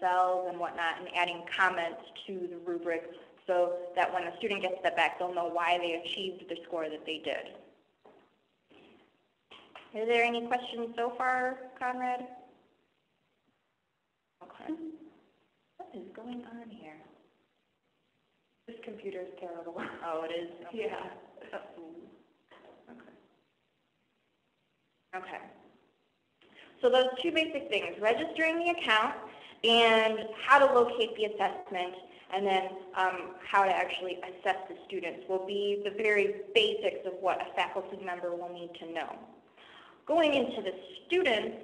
cells and whatnot and adding comments to the rubric so that when the student gets that back, they'll know why they achieved the score that they did. Are there any questions so far, Conrad? Okay. What is going on here? This computer is terrible. Oh, it is? Okay. Yeah. Okay. So those two basic things, registering the account and how to locate the assessment, and then how to actually assess the students will be the very basics of what a faculty member will need to know. Going into the students,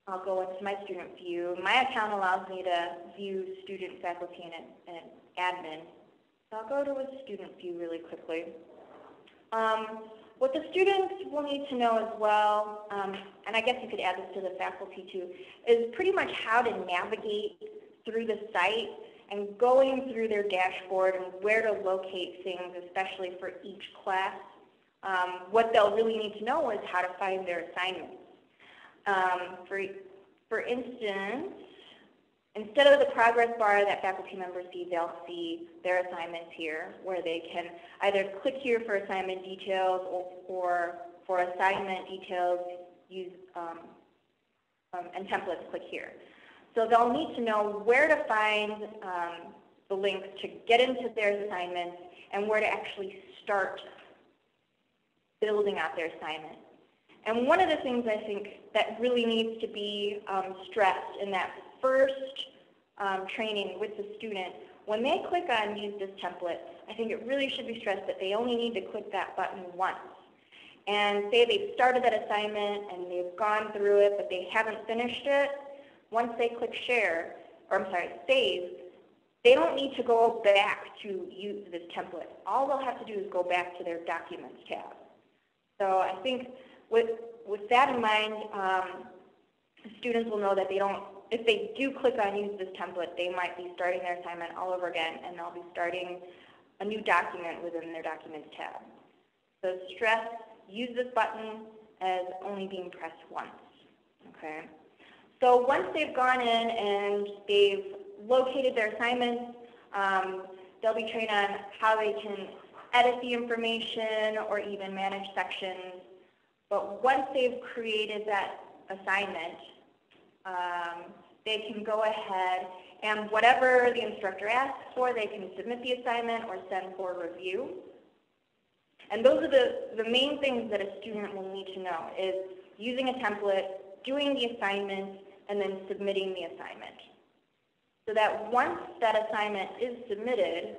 I'll go into my student view. My account allows me to view student, faculty, and admin. So I'll go to a student view really quickly. What the students will need to know as well, and I guess you could add this to the faculty too, is pretty much how to navigate through the site and going through their dashboard and where to locate things, especially for each class. What they'll really need to know is how to find their assignments. For instance, instead of the progress bar that faculty members see, they'll see their assignments here, where they can either click here for assignment details or for assignment details, use and templates, click here. So they'll need to know where to find the links to get into their assignments and where to actually start building out their assignment. And one of the things I think that really needs to be stressed in that first training with the student, when they click on use this template, I think it really should be stressed that they only need to click that button once. And say they've started that assignment and they've gone through it, but they haven't finished it, once they click share, or I'm sorry, save, they don't need to go back to use this template. All they'll have to do is go back to their Documents tab. So I think with that in mind, students will know that they don't, if they do click on use this template, they might be starting their assignment all over again, and they'll be starting a new document within their Documents tab. So stress, use this button as only being pressed once. Okay. So once they've gone in and they've located their assignments, they'll be trained on how they can edit the information or even manage sections. But once they've created that assignment, they can go ahead and whatever the instructor asks for, they can submit the assignment or send for review. And those are the main things that a student will need to know, is using a template, doing the assignment, and then submitting the assignment. So that once that assignment is submitted,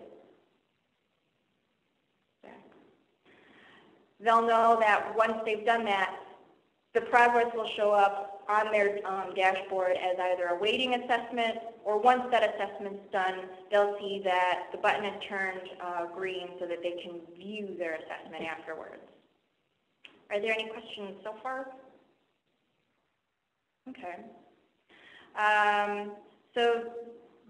they'll know that once they've done that, the progress will show up on their dashboard as either a waiting assessment, or once that assessment's done, they'll see that the button has turned green so that they can view their assessment afterwards. Are there any questions so far? Okay. So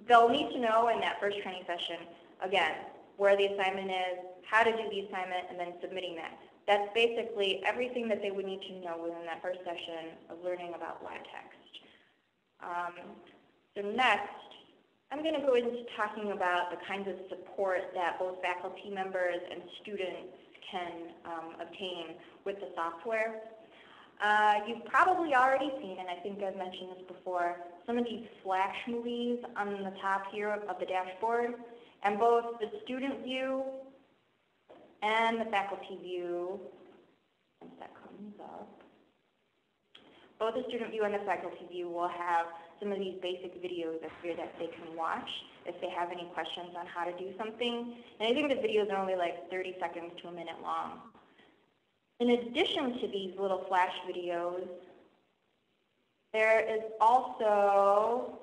they'll need to know in that first training session, again, where the assignment is, how to do the assignment, and then submitting that. That's basically everything that they would need to know within that first session of learning about LiveText. So next, I'm going to go into talking about the kinds of support that both faculty members and students can obtain with the software. You've probably already seen, and I think I've mentioned this before, some of these flash movies on the top here of the dashboard, and both the student view and the faculty view, once that comes up, both the student view and the faculty view will have some of these basic videos up here that they can watch if they have any questions on how to do something. And I think the videos are only like 30 seconds to a minute long. In addition to these little flash videos, there is also,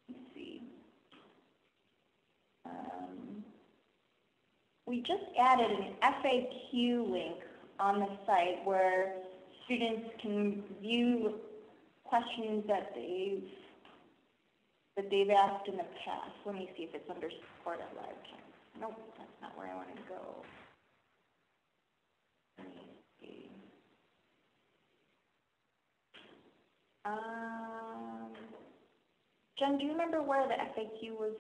let's see, we just added an FAQ link on the site where students can view questions that they've asked in the past. Let me see if it's under support at LiveText. Nope, that's not where I wanted to go. Let me see. Jen, do you remember where the FAQ was?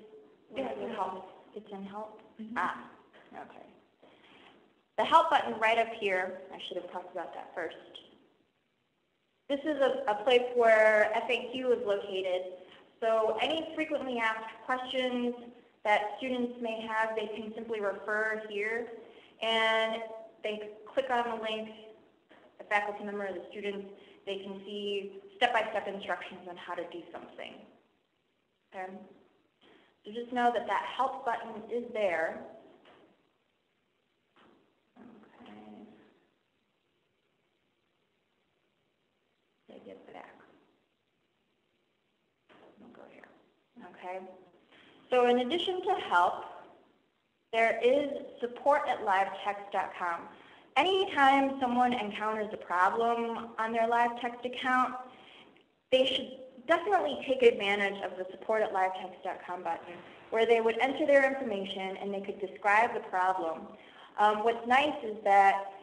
Yeah, it's in help. It's in help? Mm-hmm. Ah, okay. The help button right up here, I should have talked about that first. This is a place where FAQ is located. So any frequently asked questions that students may have, they can simply refer here. And they click on the link, the faculty member or the students, they can see step-by-step instructions on how to do something. Okay? So just know that that help button is there. Get back. We'll go here. Okay. So in addition to help, there is support@livetext.com. Anytime someone encounters a problem on their LiveText account, they should definitely take advantage of the support@livetext.com button, where they would enter their information and they could describe the problem. What's nice is that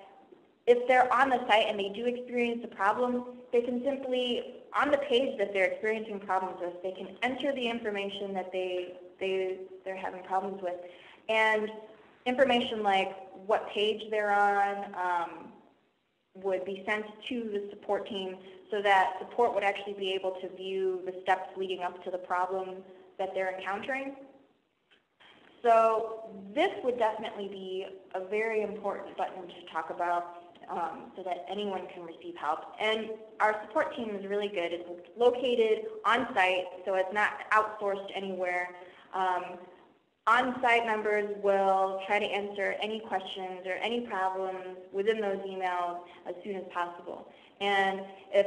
if they're on the site and they do experience a problem, they can simply, on the page that they're experiencing problems with, they can enter the information that they're having problems with. And information like what page they're on would be sent to the support team so that support would actually be able to view the steps leading up to the problem that they're encountering. So this would definitely be a very important button to talk about. So that anyone can receive help. And our support team is really good. It's located on site, so it's not outsourced anywhere. On-site members will try to answer any questions or any problems within those emails as soon as possible. And if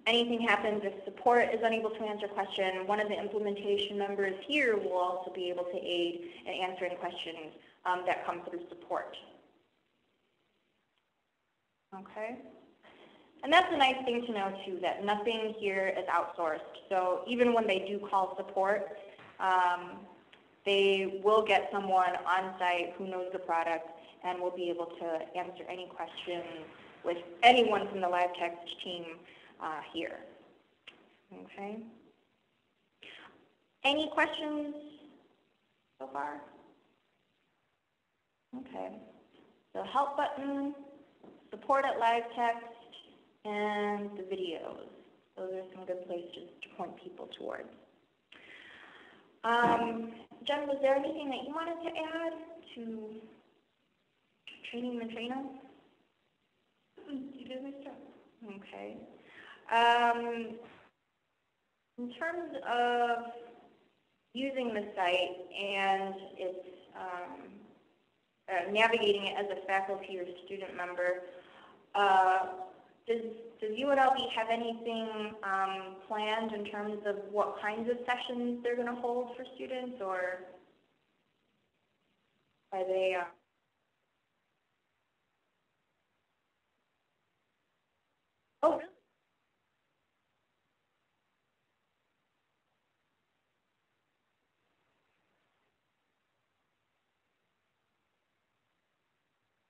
anything happens, if support is unable to answer a question, one of the implementation members here will also be able to aid in answering questions that come through support. Okay, and that's a nice thing to know too, that nothing here is outsourced. So even when they do call support, they will get someone on site who knows the product and will be able to answer any questions with anyone from the LiveText team here. Okay. Any questions so far? Okay. So help button, support@LiveText, and the videos. Those are some good places to point people towards. Jen, was there anything that you wanted to add to training the trainer? You did a nice job. Okay. In terms of using the site and its navigating it as a faculty or student member, does UNLV have anything planned in terms of what kinds of sessions they're going to hold for students, or are they? Oh, really?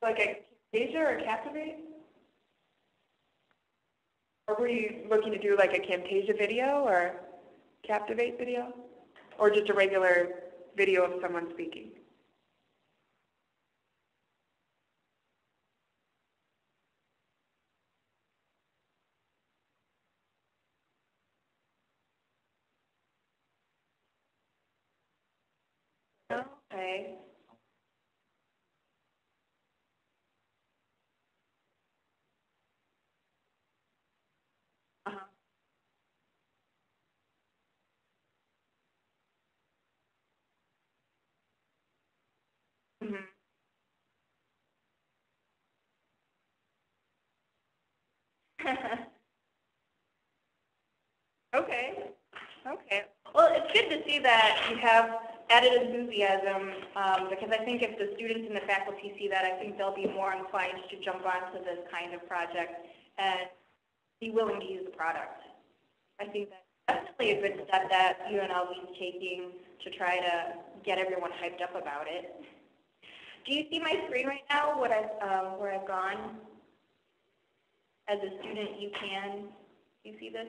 Like a Camtasia or Captivate? Or were you looking to do like a Camtasia video or Captivate video? Or just a regular video of someone speaking? Okay. Uh-huh. Mm-hmm. Okay. Okay. Well, it's good to see that you have added enthusiasm, because I think if the students and the faculty see that, I think they'll be more inclined to jump onto this kind of project and be willing to use the product. I think that's definitely a good step that UNLV is taking to try to get everyone hyped up about it. Do you see my screen right now, where I've gone? As a student, you see this?